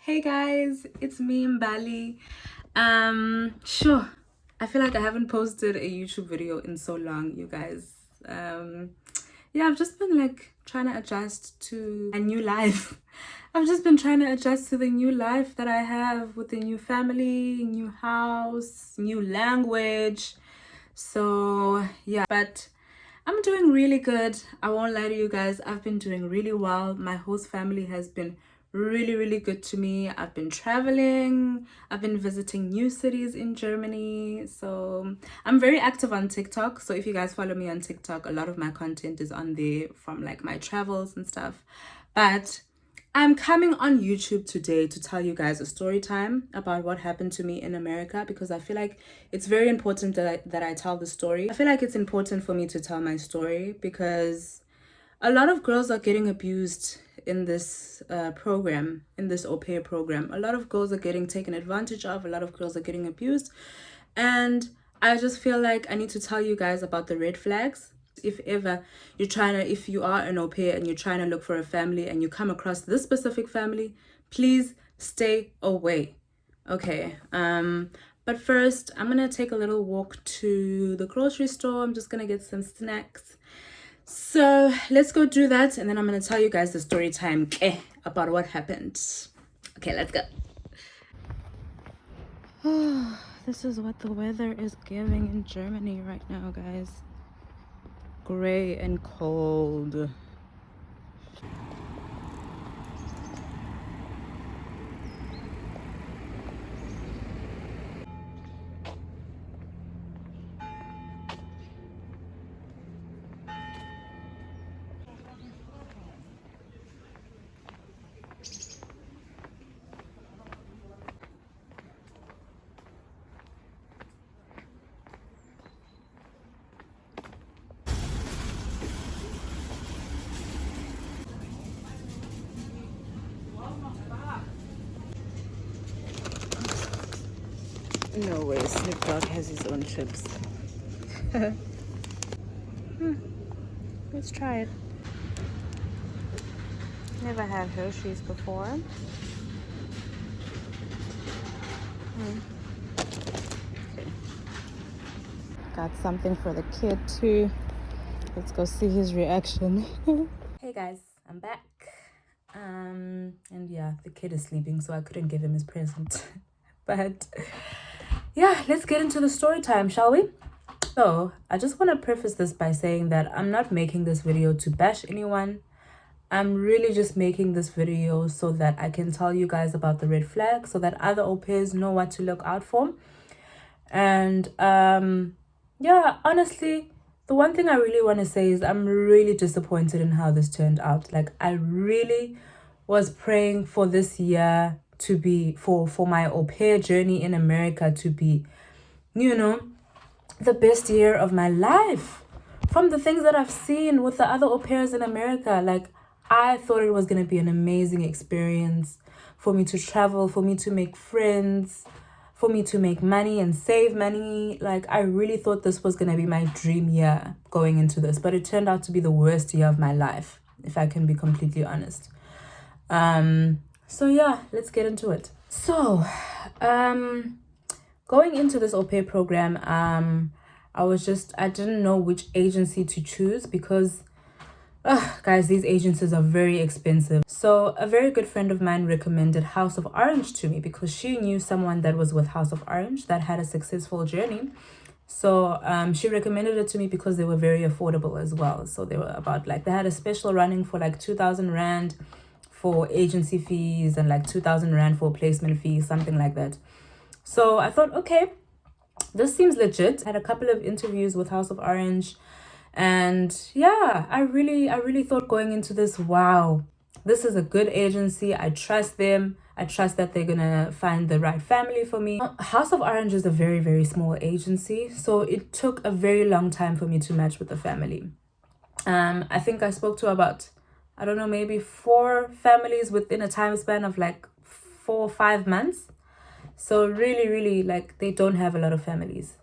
Hey guys, it's me Mbali. Sure. I feel like I haven't posted a YouTube video in so long, you guys. Yeah, I've just been like trying to adjust to a new life. I've just been trying to adjust to the new life that I have with the new family, new house, new language. So, yeah, but I'm doing really good. I won't lie to you guys. I've been doing really well. My host family has been really good to me. I've been traveling. I've been visiting new cities in Germany. So I'm very active on TikTok. So if you guys follow me on TikTok, a lot of my content is on there from like my travels and stuff. But I'm coming on YouTube today to tell you guys a story time about what happened to me in America, because I feel like it's very important that I tell the story. I feel like it's important for me to tell my story because a lot of girls are getting abused in this program, in this au pair program. A lot of girls are getting taken advantage of. A lot of girls are getting abused. And I just feel like I need to tell you guys about the red flags. If ever if you are an au pair and you're trying to look for a family and you come across this specific family, please stay away. Okay. But first, I'm gonna take a little walk to the grocery store. I'm just gonna get some snacks. So let's go do that, and then I'm gonna tell you guys the story time about what happened. Okay, let's go. This is what the weather is giving in Germany right now, guys. Gray and cold. No way, Snoop Dogg has his own chips. Let's try it. Never had Hershey's before. Okay. Got something for the kid too. Let's go see his reaction. Hey guys, I'm back. And yeah, the kid is sleeping, so I couldn't give him his present. But yeah, let's get into the story time, shall we? So I just want to preface this by saying that I'm not making this video to bash anyone. I'm really just making this video so that I can tell you guys about the red flag, so that other au pairs know what to look out for. And yeah, honestly, the one thing I really want to say is I'm really disappointed in how this turned out. Like, I really was praying for this year to be, for my au pair journey in America to be, you know, the best year of my life. From the things that I've seen with the other au pairs in America, like, I thought it was going to be an amazing experience for me to travel, for me to make friends, for me to make money and save money. Like, I really thought this was going to be my dream year going into this, but it turned out to be the worst year of my life, if I can be completely honest. So yeah, let's get into it. So, going into this au pair program, I didn't know which agency to choose because, guys, these agencies are very expensive. So a very good friend of mine recommended House of Orange to me because she knew someone that was with House of Orange that had a successful journey. So she recommended it to me because they were very affordable as well. So they were about like, they had a special running for like 2,000 Rand for agency fees and like 2,000 Rand for placement fees, something like that. So I thought, okay, this seems legit. I had a couple of interviews with House of Orange, and yeah, I really thought going into this, wow, this is a good agency. I trust them. I trust that they're gonna find the right family for me. House of Orange is a very small agency, so it took a very long time for me to match with the family. I think I spoke to about, I don't know, maybe 4 families within a time span of like 4 or 5 months. So really, like, they don't have a lot of families.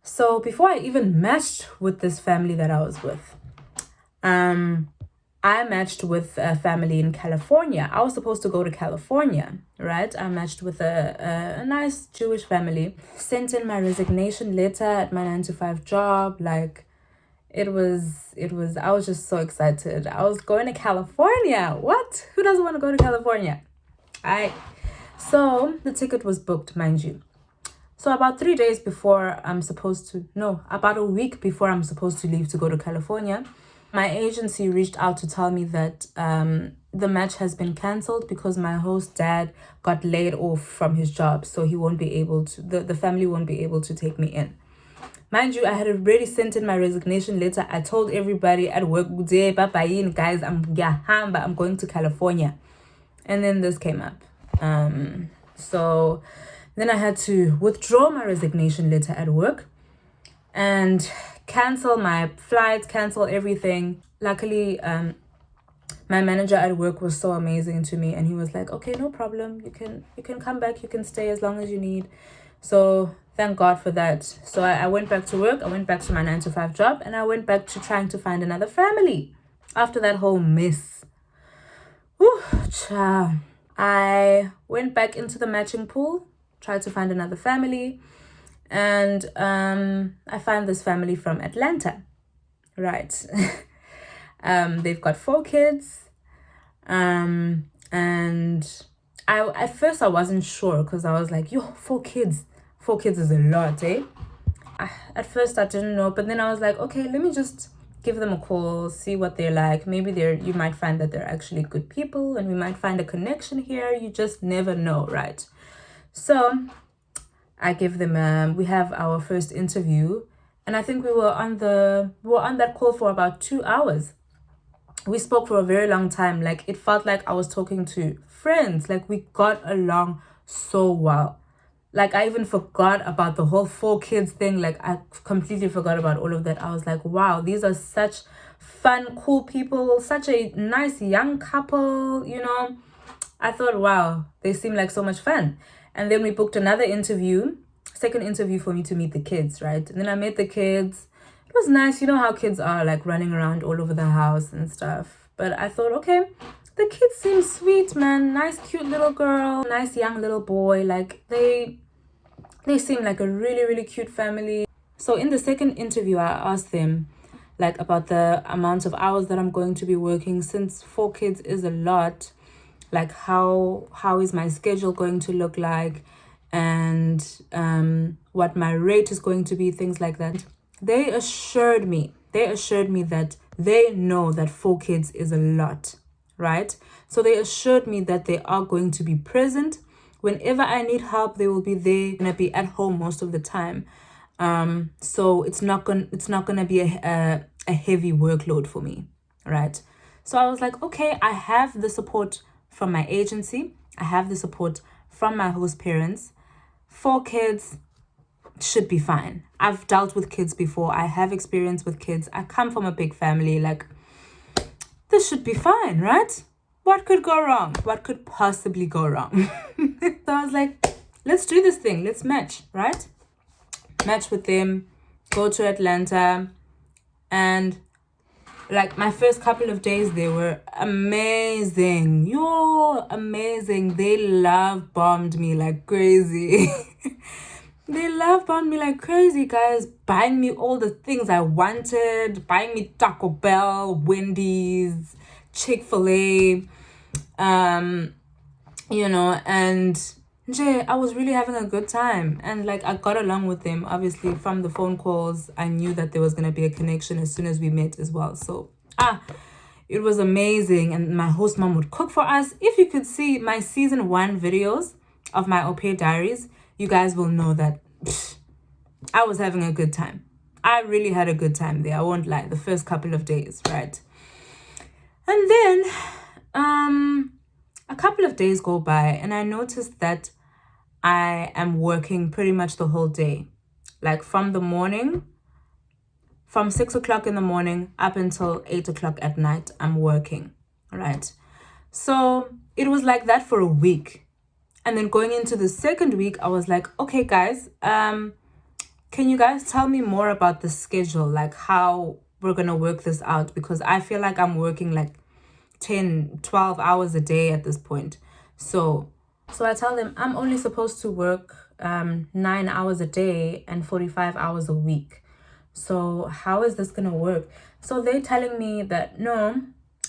So before I even matched with this family that I was with, I matched with a family in California. I was supposed to go to California, right? I matched with a nice Jewish family. Sent in my resignation letter at my 9 to 5 job. Like, I was just so excited. I was going to California. What? Who doesn't want to go to California? So the ticket was booked, mind you. So about 3 days before about a week before I'm supposed to leave to go to California, my agency reached out to tell me that the match has been cancelled because my host dad got laid off from his job, so he won't be able to, the family won't be able to take me in. Mind you, I had already sent in my resignation letter. I told everybody at work, guys, I'm going to California. And then this came up. So then I had to withdraw my resignation letter at work and cancel my flights, cancel everything. Luckily, my manager at work was so amazing to me, and he was like, okay, no problem. You can come back. You can stay as long as you need. So thank God for that. So I went back to work. I went back to my 9 to 5 job, and I went back to trying to find another family after that whole mess. I went back into the matching pool, tried to find another family, and I found this family from Atlanta, right? They've got 4 kids, and at first I wasn't sure because I was like, 4 kids is a lot, eh? At first I didn't know, but then I was like, okay, let me just give them a call, see what they're like. Maybe you might find that they're actually good people and we might find a connection here. You just never know, right? So I give them we have our first interview, and I think we were on that call for about 2 hours. We spoke for a very long time. Like, it felt like I was talking to friends. Like, we got along so well. Like, I even forgot about the whole 4 kids thing. Like, I completely forgot about all of that. I was like, wow, these are such fun, cool people, such a nice young couple, I thought, wow, they seem like so much fun. And then we booked another second interview for me to meet the kids, right? And then I met the kids. It was nice. You know how kids are, like, running around all over the house and stuff. But I thought, okay, the kids seem sweet, man. Nice, cute little girl, nice young little boy. Like, they seem like a really, really cute family. So in the second interview, I asked them, like, about the amount of hours that I'm going to be working. Since 4 kids is a lot, like, how is my schedule going to look like, and what my rate is going to be, things like that. They assured me that they know that 4 kids is a lot, right? So they assured me that they are going to be present. Whenever I need help, they will be there. Gonna be at home most of the time. So it's not gonna be a heavy workload for me, right? So I was like, okay, I have the support from my agency. I have the support from my host parents. 4 kids should be fine. I've dealt with kids before. I have experience with kids. I come from a big family. Like, this should be fine, right? What could go wrong? What could possibly go wrong? So I was like, let's do this thing. Let's match, right? Match with them, go to Atlanta. And like, my first couple of days, they were amazing. Amazing. They love bombed me like crazy. They love bombed me like crazy, guys. Buying me all the things I wanted. Buying me Taco Bell, Wendy's, Chick-fil-A. And I was really having a good time. And like, I got along with them. Obviously, from the phone calls, I knew that there was going to be a connection as soon as we met as well. So, it was amazing. And my host mom would cook for us. If you could see my season 1 videos of my Au Pair Diaries, you guys will know that I was having a good time. I really had a good time there. I won't lie. The first couple of days, right? And then a couple of days go by, and I noticed that I am working pretty much the whole day. Like, from 6 o'clock in the morning up until 8 o'clock at night, I'm working, right? So it was like that for a week. And then going into the second week, I was like, okay, guys, can you guys tell me more about the schedule? Like, how we're going to work this out? Because I feel like I'm working like 10, 12 hours a day at this point. So I tell them I'm only supposed to work 9 hours a day and 45 hours a week. So how is this gonna work? So they're telling me that no,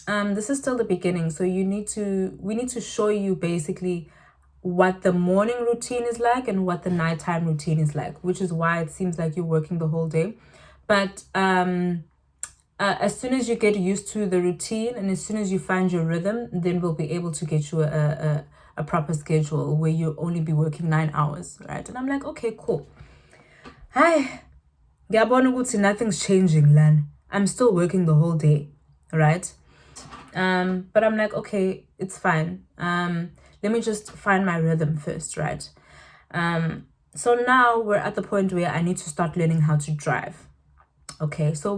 this is still the beginning. So we need to show you basically what the morning routine is like and what the nighttime routine is like, which is why it seems like you're working the whole day. But as soon as you get used to the routine and as soon as you find your rhythm, then we'll be able to get you a proper schedule where you'll only be working 9 hours, right? And I'm like, okay, cool. Hi, nothing's changing, Lan. I'm still working the whole day, right? But I'm like, okay, it's fine. Let me just find my rhythm first, right? So now we're at the point where I need to start learning how to drive. Okay, so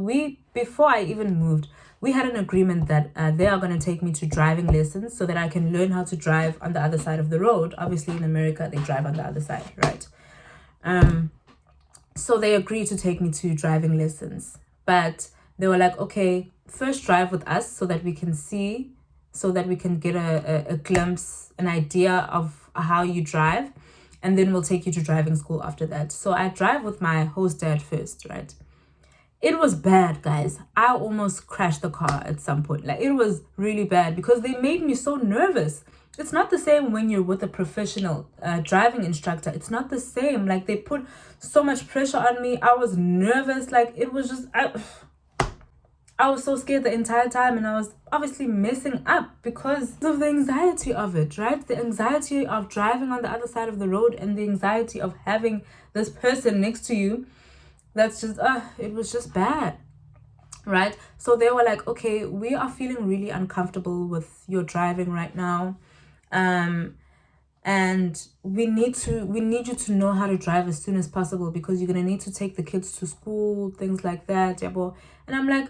before I even moved, we had an agreement that they are going to take me to driving lessons so that I can learn how to drive on the other side of the road. Obviously, in America, they drive on the other side, right? So they agreed to take me to driving lessons. But they were like, okay, first drive with us so that we can see, so that we can get a glimpse, an idea of how you drive. And then we'll take you to driving school after that. So I drive with my host dad first, right? It was bad, guys. I almost crashed the car at some point. Like, it was really bad because they made me so nervous. It's not the same when you're with a professional driving instructor. It's not the same. Like, they put so much pressure on me. I was nervous. Like, it was just... I was so scared the entire time, and I was obviously messing up because of the anxiety of it, right? The anxiety of driving on the other side of the road and the anxiety of having this person next to you. That's just, it was just bad, right? So they were like, okay, we are feeling really uncomfortable with your driving right now. And we need you to know how to drive as soon as possible because you're going to need to take the kids to school, things like that. And I'm like,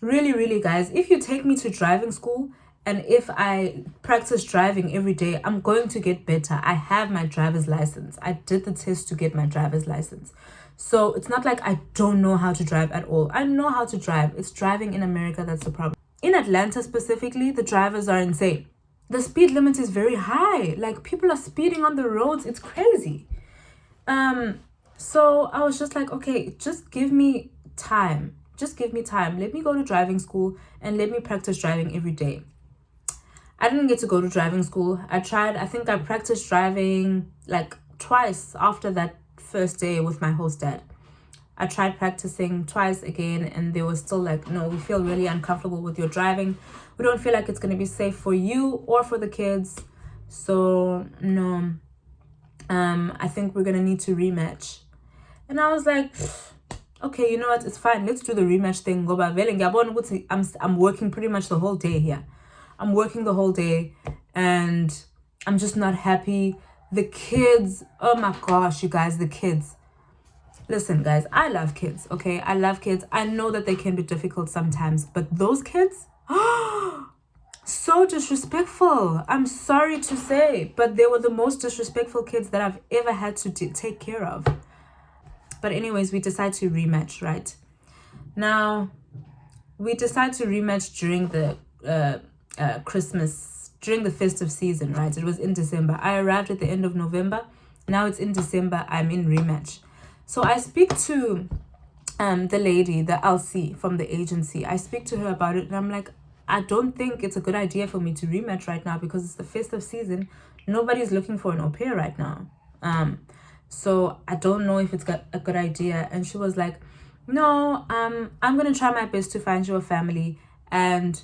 really, really, guys, if you take me to driving school and if I practice driving every day, I'm going to get better. I have my driver's license. I did the test to get my driver's license. So it's not like I don't know how to drive at all. I know how to drive. It's driving in America that's the problem. In Atlanta specifically, the drivers are insane. The speed limit is very high. Like, people are speeding on the roads. It's crazy. So I was just like, okay, just give me time. Just give me time. Let me go to driving school and let me practice driving every day. I didn't get to go to driving school. I think I practiced driving like twice after that first day with my host dad. I tried practicing twice again and they were still like, no, we feel really uncomfortable with your driving. We don't feel like it's going to be safe for you or for the kids. So no, I think we're going to need to rematch. And I was like, okay, you know what? It's fine. Let's do the rematch thing. I'm working pretty much the whole day here. I'm working the whole day and I'm just not happy. The kids, oh my gosh, you guys, the kids. Listen, guys, I love kids, okay? I love kids. I know that they can be difficult sometimes, but those kids, so disrespectful. I'm sorry to say, but they were the most disrespectful kids that I've ever had to take care of. But anyways, we decide to rematch, right? Now, we decide to rematch during the Christmas, during the festive season, right? It was in December. I arrived at the end of November. Now it's in December. I'm in rematch. So I speak to the lady, the LC from the agency. I speak to her about it and I'm like, I don't think it's a good idea for me to rematch right now because it's the festive season. Nobody's looking for an au pair right now. So I don't know if it's a good idea. And she was like, no, I'm going to try my best to find you a family. And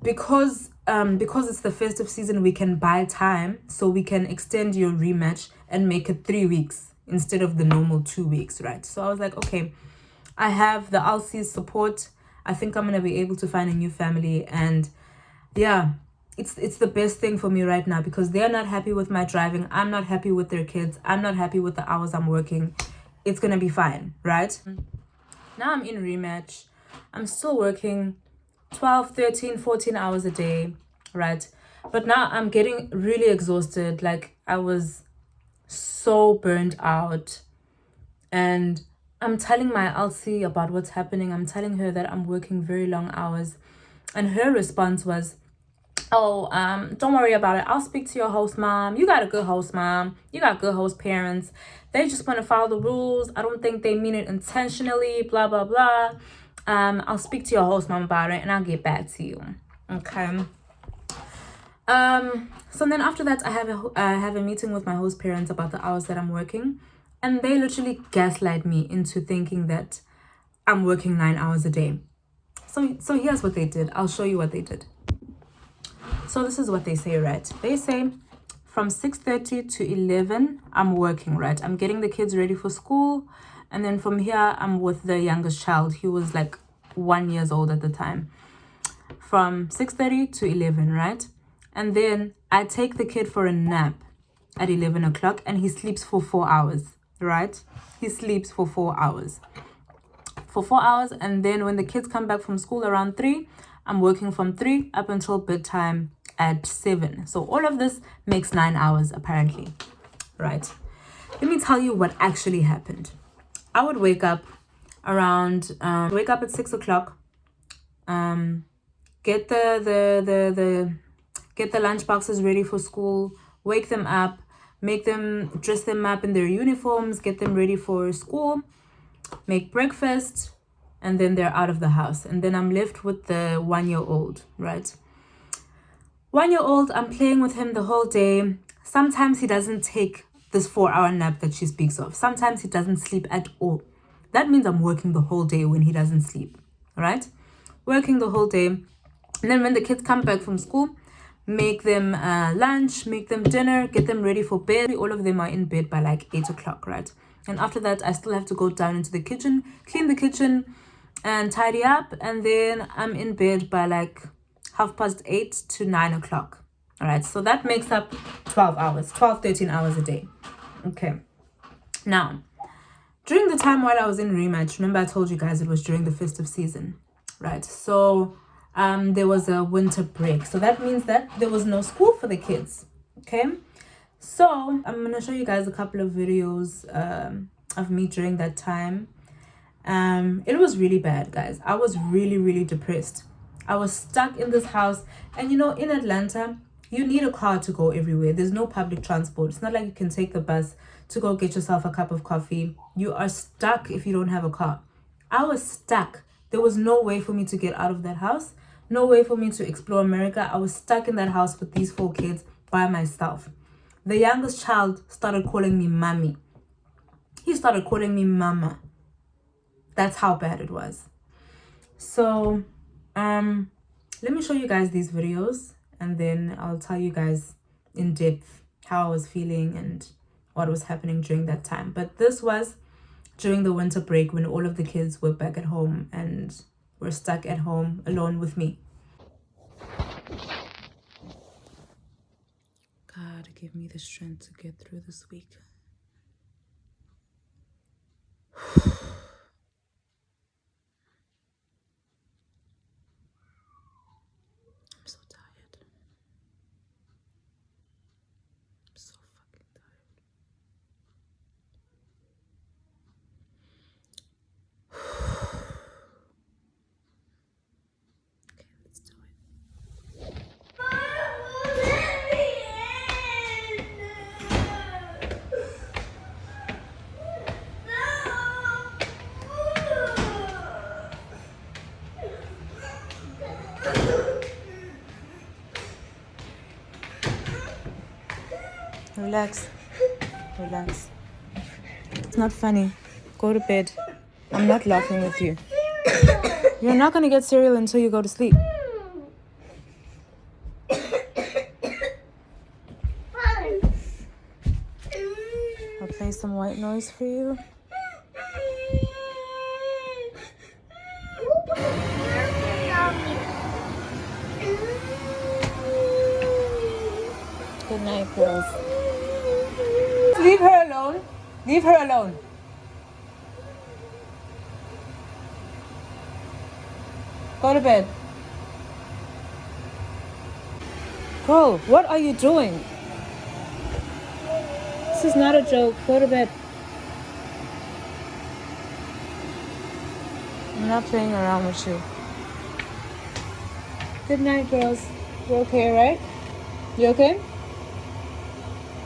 because it's the festive season, we can buy time. So we can extend your rematch and make it 3 weeks instead of the normal 2 weeks, right? So I was like, okay, I have the LC's support. I think I'm going to be able to find a new family. And yeah, it's the best thing for me right now because they're not happy with my driving. I'm not happy with their kids. I'm not happy with the hours I'm working. It's going to be fine, right? Now I'm in rematch. I'm still working 12, 13, 14 hours a day, right? But now I'm getting really exhausted. Like, I was so burnt out. And I'm telling my LC about what's happening. I'm telling her that I'm working very long hours. And her response was, oh, don't worry about it. I'll speak to your host mom. You got a good host mom. You got good host parents. They just want to follow the rules. I don't think they mean it intentionally, blah, blah, blah. I'll speak to your host mom about it and I'll get back to you. Okay. So then after that, I have a meeting with my host parents about the hours that I'm working. And they literally gaslight me into thinking that I'm working 9 hours a day. So here's what they did. I'll show you what they did. So this is what they say, right? They say from 6:30 to 11, I'm working, right? I'm getting the kids ready for school. And then from here, I'm with the youngest child. He was like 1 year old at the time. From 6:30 to 11, right? And then I take the kid for a nap at 11 o'clock and he sleeps for 4 hours, right? He sleeps for 4 hours. For 4 hours. And then when the kids come back from school around 3, I'm working from 3 up until bedtime at 7. So all of this makes 9 hours apparently, right? Let me tell you what actually happened. I would wake up at 6 o'clock, get the lunch boxes ready for school, wake them up, dress them up in their uniforms, get them ready for school, make breakfast, and then they're out of the house. And then I'm left with the 1 year old, right? 1 year old, I'm playing with him the whole day. Sometimes he doesn't take this 4-hour nap that she speaks of. Sometimes he doesn't sleep at all. That means I'm working the whole day when he doesn't sleep, right? Working the whole day. And then when the kids come back from school, make them lunch, make them dinner, get them ready for bed. All of them are in bed by like 8 o'clock, right? And after that, I still have to go down into the kitchen, clean the kitchen and tidy up. And then I'm in bed by like 8:30 to 9 o'clock. All right, so that makes up 13 hours a day. Okay. Now, during the time while I was in rematch, remember I told you guys it was during the festive season, right? So there was a winter break. So that means that there was no school for the kids. Okay. So I'm going to show you guys a couple of videos of me during that time. It was really bad, guys. I was really, really depressed. I was stuck in this house. And you know, in Atlanta, you need a car to go everywhere. There's no public transport. It's not like you can take the bus to go get yourself a cup of coffee. You are stuck if you don't have a car. I was stuck. There was no way for me to get out of that house. No way for me to explore America. I was stuck in that house with these 4 kids by myself. The youngest child started calling me mommy. He started calling me mama. That's how bad it was. So, let me show you guys these videos and then I'll tell you guys in depth how I was feeling and what was happening during that time. But this was during the winter break when all of the kids were back at home and were stuck at home alone with me. God, give me the strength to get through this week. I'm so tired. I'm so fucking tired. Okay, let's do it. Relax. Relax. It's not funny. Go to bed. I'm not laughing with you. You're not going to get cereal until you go to sleep. I'll play some white noise for you. Good night, girls. Leave her alone. Leave her alone. Go to bed. Girl, what are you doing? This is not a joke. Go to bed. I'm not playing around with you. Good night, girls. You okay, right? You okay?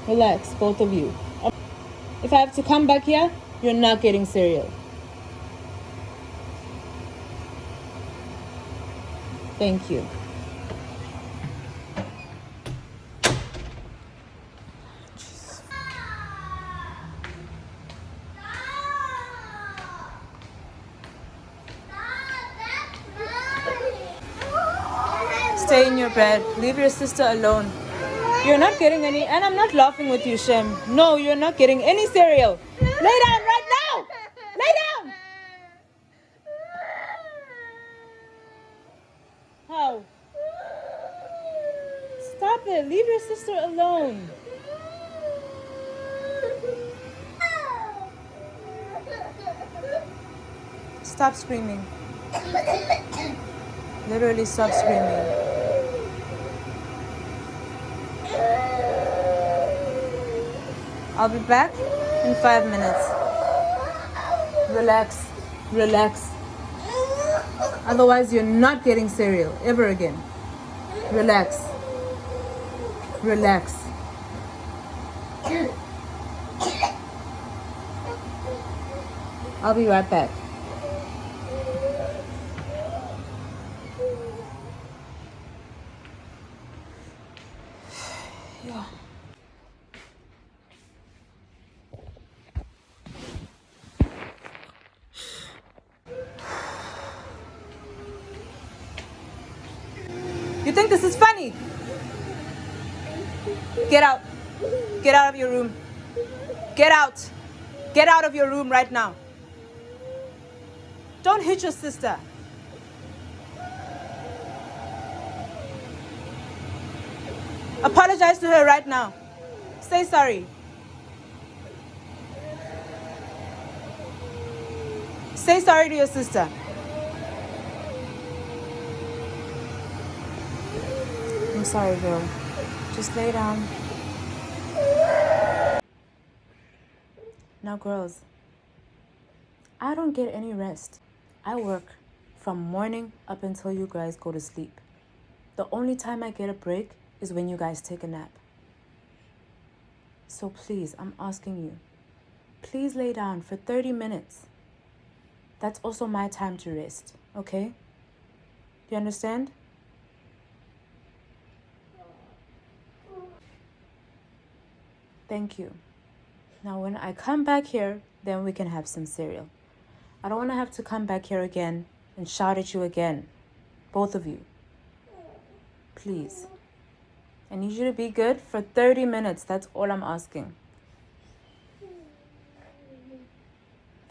Relax, both of you. If I have to come back here, you're not getting cereal. Thank you. Stay in your bed. Leave your sister alone. You're not getting any, and I'm not laughing with you, Shem. No, you're not getting any cereal. Lay down right now. Lay down. How? Stop it. Leave your sister alone. Stop screaming. Literally stop screaming. I'll be back in 5 minutes. Relax. Relax. Otherwise, you're not getting cereal ever again. Relax. Relax. I'll be right back. Yeah. You think this is funny? Get out. Get out of your room. Get out. Get out of your room right now. Don't hit your sister. Apologize to her right now. Say sorry. Say sorry to your sister. I'm sorry, girl. Just lay down. Now, girls, I don't get any rest. I work from morning up until you guys go to sleep. The only time I get a break is when you guys take a nap. So please, I'm asking you, please lay down for 30 minutes. That's also my time to rest, okay? You understand? Thank you. Now, when I come back here, then we can have some cereal. I don't want to have to come back here again and shout at you again. Both of you. Please. I need you to be good for 30 minutes. That's all I'm asking.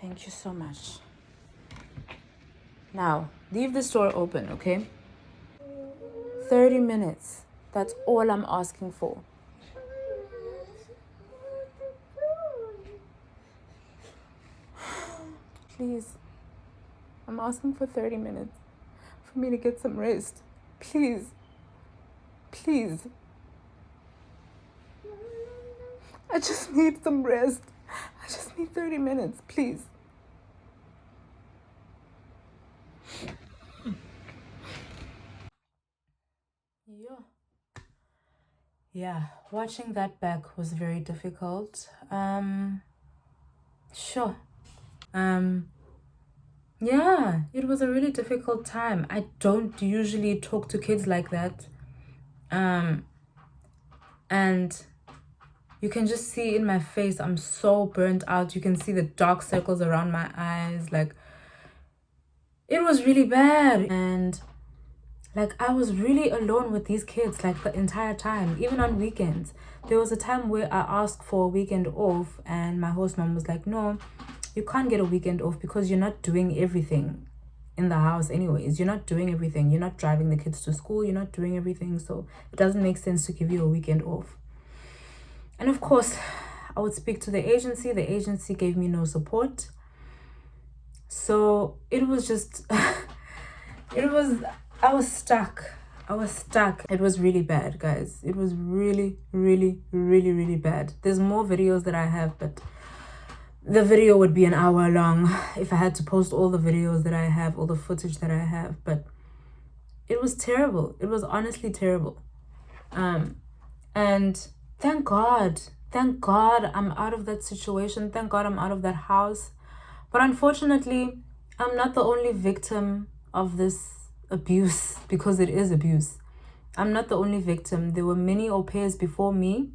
Thank you so much. Now, leave this door open, okay? 30 minutes. That's all I'm asking for. Please. I'm asking for 30 minutes for me to get some rest. Please. Please. I just need some rest. I just need 30 minutes, please. Yeah, watching that back was very difficult. Sure. Yeah, it was a really difficult time. I don't usually talk to kids like that. And you can just see in my face, I'm so burnt out. You can see the dark circles around my eyes. Like, it was really bad. And like, I was really alone with these kids like the entire time, even on weekends. There was a time where I asked for a weekend off and my host mom was like, no, you can't get a weekend off because you're not doing everything in the house anyways. You're not doing everything. You're not driving the kids to school. You're not doing everything. So it doesn't make sense to give you a weekend off. And of course, I would speak to the agency. The agency gave me no support. So it was just, I was stuck. It was really bad, guys. It was really, really, really, really bad. There's more videos that I have, but the video would be an hour long if I had to post all the videos that I have, all the footage that I have. But it was terrible. It was honestly terrible. And thank God I'm out of that situation. Thank God I'm out of that house. But unfortunately, I'm not the only victim of this abuse, because it is abuse. I'm not the only victim. There were many au pairs before me,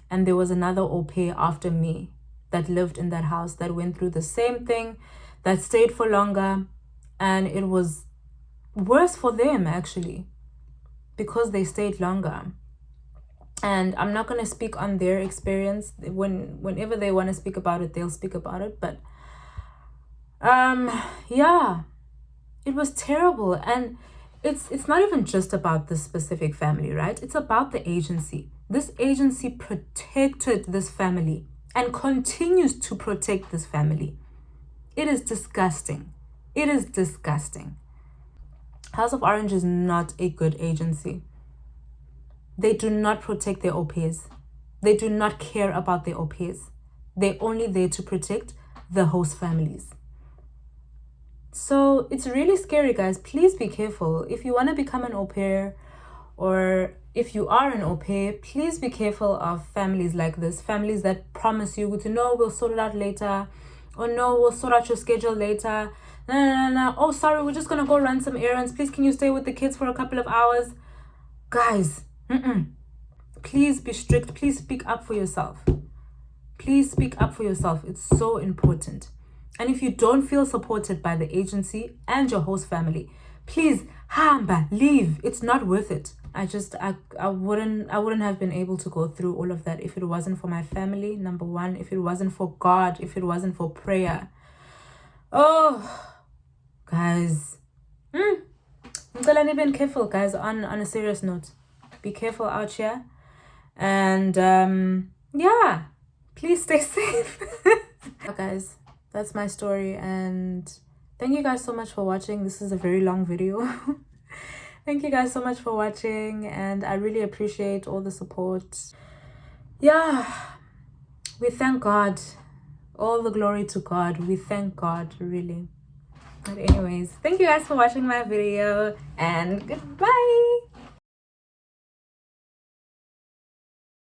and there was another au pair after me that lived in that house, that went through the same thing, that stayed for longer, and it was worse for them actually, because they stayed longer. And I'm not going to speak on their experience. Whenever they want to speak about it, they'll speak about it. But yeah, it was terrible. And it's not even just about this specific family, right? It's about the agency. This agency protected this family and continues to protect this family. It is disgusting. It is disgusting. House of Orange is not a good agency. They do not protect their au pairs. They do not care about their au pairs. They're only there to protect the host families. So it's really scary, guys. Please be careful. If you want to become an au pair, or if you are an au pair, please be careful of families like this. Families that promise you to, no, we'll sort it out later. Or no, we'll sort out your schedule later. No. Oh, sorry, we're just going to go run some errands. Please, can you stay with the kids for a couple of hours? Guys, please be strict. Please speak up for yourself. Please speak up for yourself. It's so important. And if you don't feel supported by the agency and your host family, please leave. It's not worth it. I wouldn't have been able to go through all of that if it wasn't for my family, number one, if it wasn't for God, if it wasn't for prayer. Oh, guys. Be careful, guys, on a serious note. Be careful out here. And yeah, please stay safe. Guys, that's my story, and thank you guys so much for watching. This is a very long video. Thank you guys so much for watching, and I really appreciate all the support. Yeah, we thank God. All the glory to God. We thank God, really. But anyways, thank you guys for watching my video, and goodbye.